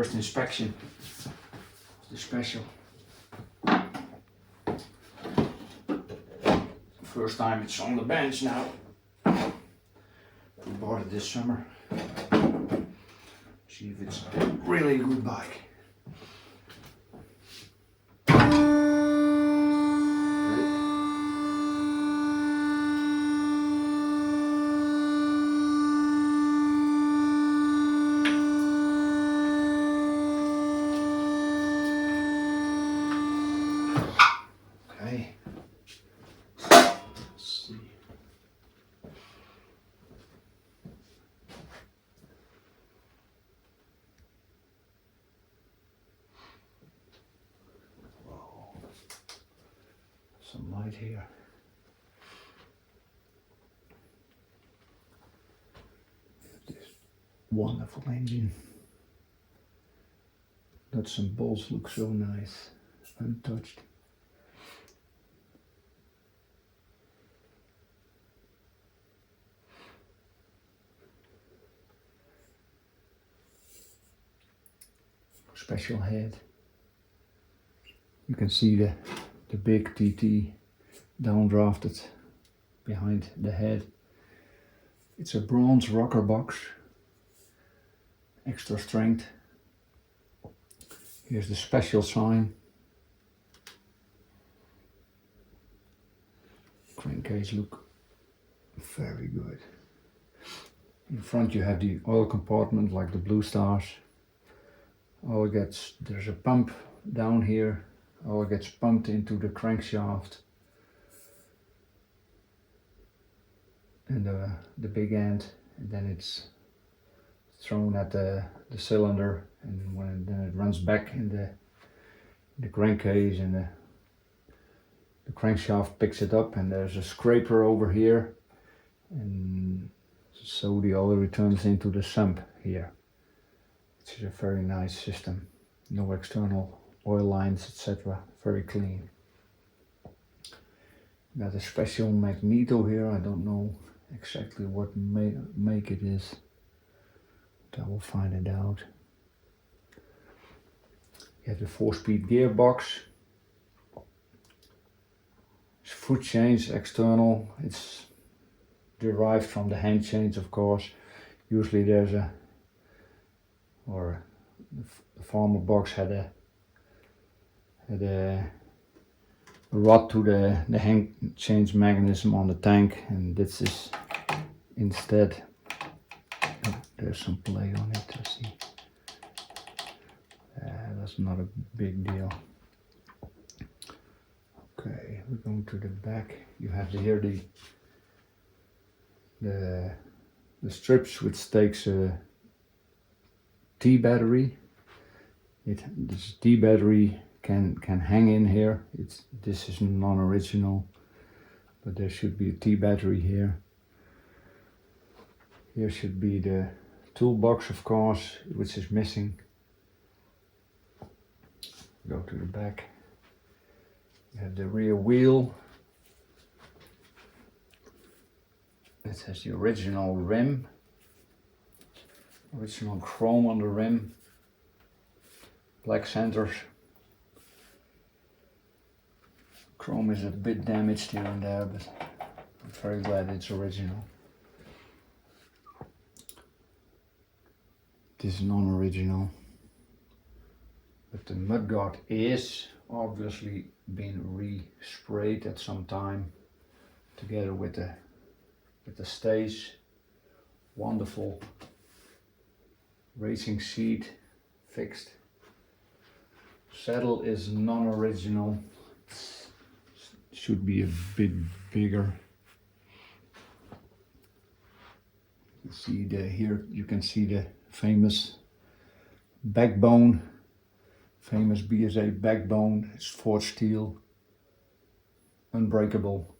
first inspection of the Special. First time it's on the bench now. We bought it this summer. See if it's really a good bike. Some light here. This wonderful engine. Nuts and bolts look so nice, untouched. Special head. You can see the big TT downdrafted behind the head. It's a bronze rocker box, extra strength. Here's the Special sign. Crankcase look very good. In front you have the oil compartment like the Blue Stars. There's a pump down here. Oil gets pumped into the crankshaft and the big end, and then it's thrown at the cylinder, and then it runs back in the crankcase, and the crankshaft picks it up, and there's a scraper over here, and so the oil returns into the sump here. It's a very nice system, no external oil lines, etc. Very clean. Got a Special Magneto here. I don't know exactly what make it is, but I will find it out. You have the 4-speed gearbox. It's footchange external. It's derived from the hand chains, of course. Usually there's the farmer box had a rod to the hand change mechanism on the tank, and this is instead. Oh, there's some play on it, I see. That's not a big deal. Okay, we're going to the back. You have here the strips, which takes a T battery. This T battery can hang in here. This is non-original, but there should be a T battery here. Here should be the toolbox, of course, which is missing. Go to the back. You have the rear wheel. It has the original rim, original chrome on the rim, black centers. Chrome is a bit damaged here and there, but I'm very glad it's original. This is non-original, but the mudguard is obviously been re-sprayed at some time, together with the stays. Wonderful racing seat fixed. Saddle is non-original. Should be a bit bigger. You see here you can see the famous backbone, famous BSA backbone. It's forged steel, unbreakable.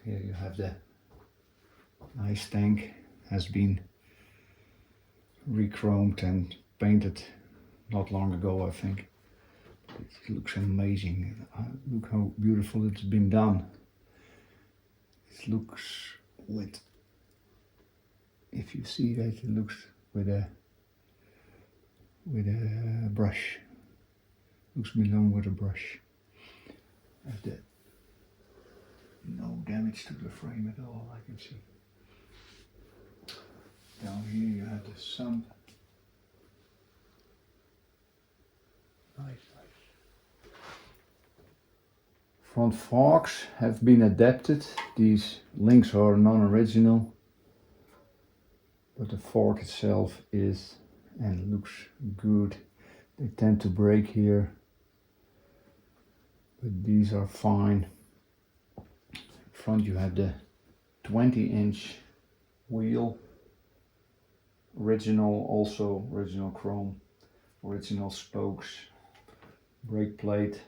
Here you have the nice tank, has been re-chromed and painted not long ago, I think. It looks amazing. Look how beautiful it's been done. It looks with, if you see that, it looks with a with a brush. Looks to be done with a brush. Have the no damage to the frame at all, I can see. Down here you have the sump. Nice. Front forks have been adapted. These links are non-original, but the fork itself is and looks good. They tend to break here, but these are fine. In front you have the 20-inch wheel, original chrome, original spokes, brake plate.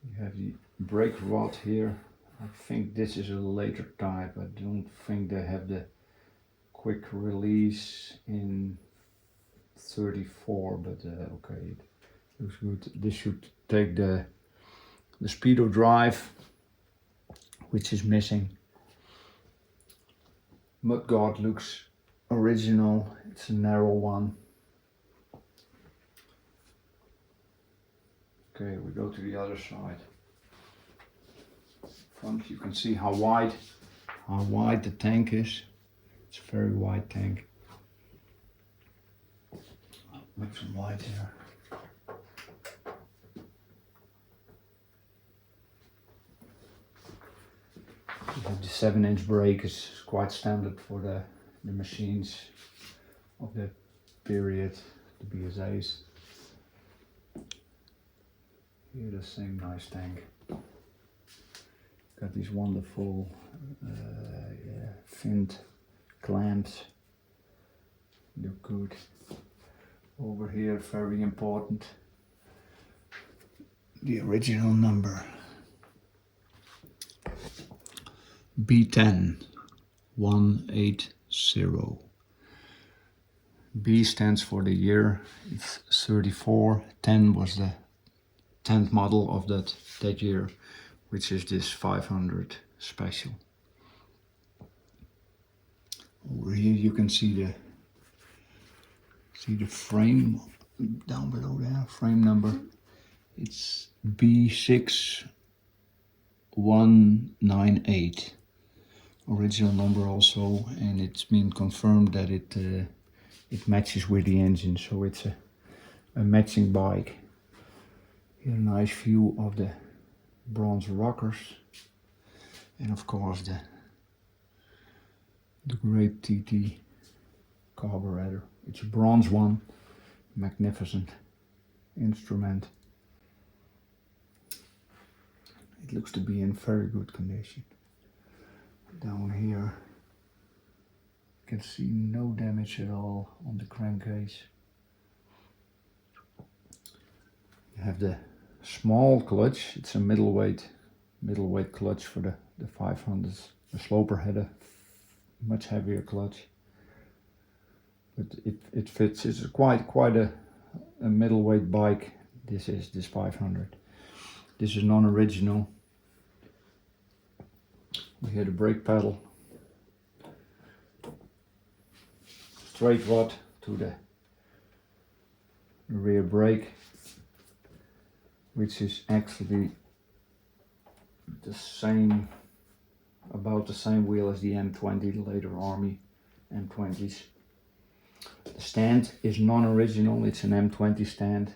You have the brake rod here. I think this is a later type. I don't think they have the quick release in 34, but okay, it looks good. This should take the speedo drive, which is missing. Mudguard looks original. It's a narrow one. Okay, we go to the other side. Front, you can see how wide the tank is. It's a very wide tank. Make some light here. You have the 7-inch brake is quite standard for the machines of the period, the BSAs. Here the same nice tank. Got these wonderful finned clamps. Look good. Over here, very important, the original number. B10.180. B stands for the year. It's 34. 10 was the 10th model of that year, which is this 500 Special. Over here you can see the frame down below there, frame number. It's B6.189. Original number also, and it's been confirmed that it matches with the engine, so it's a matching bike. Here a nice view of the bronze rockers, and of course the great TT carburetor. It's a bronze one, magnificent instrument. It looks to be in very good condition. Down here you can see no damage at all on the crankcase. You have the small clutch. It's a middleweight clutch for the 500s. The Sloper had a much heavier clutch, but it fits. It's quite a middleweight bike. This 500. This is non-original. We hear the brake pedal, straight rod to the rear brake, which is actually the same, about the same wheel as the M20, the later Army M20s. The stand is non-original. It's an M20 stand.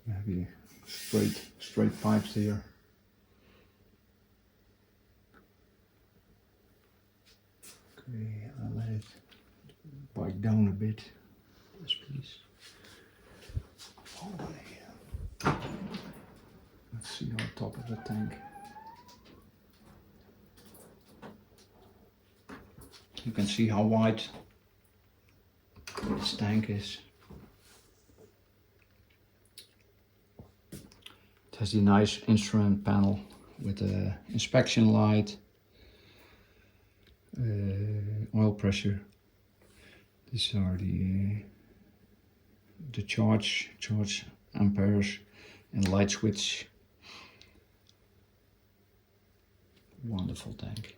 You have the straight pipes here. Okay, I'll let it bike down a bit. Yes, please. Over here. Let's see on top of the tank. You can see how wide this tank is. It has the nice instrument panel with an inspection light, oil pressure. These are the charge amperes and light switch. Wonderful tank.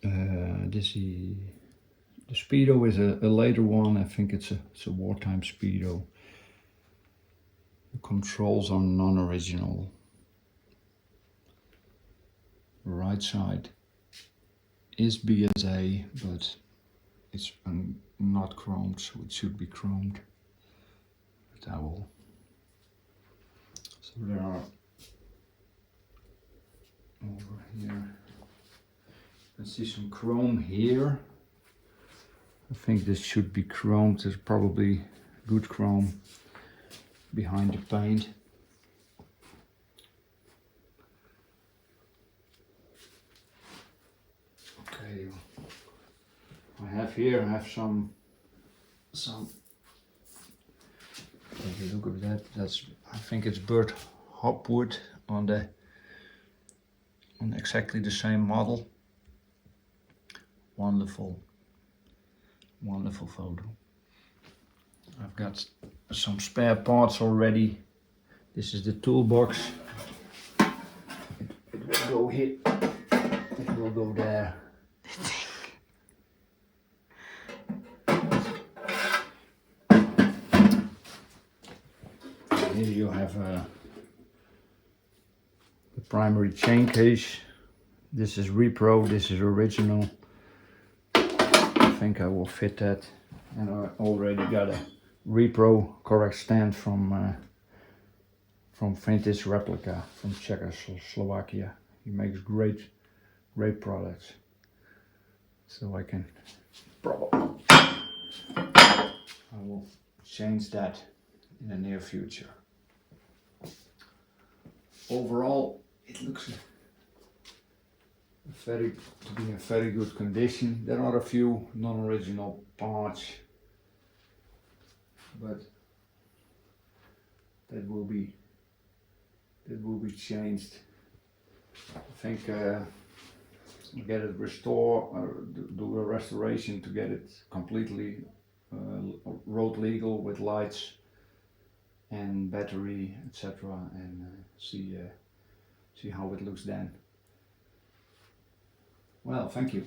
The Speedo is a later one. I think it's a wartime Speedo. The controls are non-original. Right side is BSA, but it's not chromed, so it should be chromed. But I will. So there are over here. Let's see some chrome here. I think this should be chromed. There's probably good chrome behind the paint. Okay, I have some. Take a look at that. I think it's bird hopwood on exactly the same model. Wonderful photo. I've got some spare parts already. This is the toolbox. It will go here. It will go there. Here you have the primary chain case. This is repro, this is original. I think I will fit that. And I already got a repro correct stand from Vintage Replica from Czechoslovakia. He makes great products. So I can probably, I will change that in the near future. Overall, it looks to be in very good condition. There are a few non-original parts, but that will be changed. I think get it restored, or do a restoration to get it completely road legal with lights and battery, etc., and see how it looks then. Well, thank you.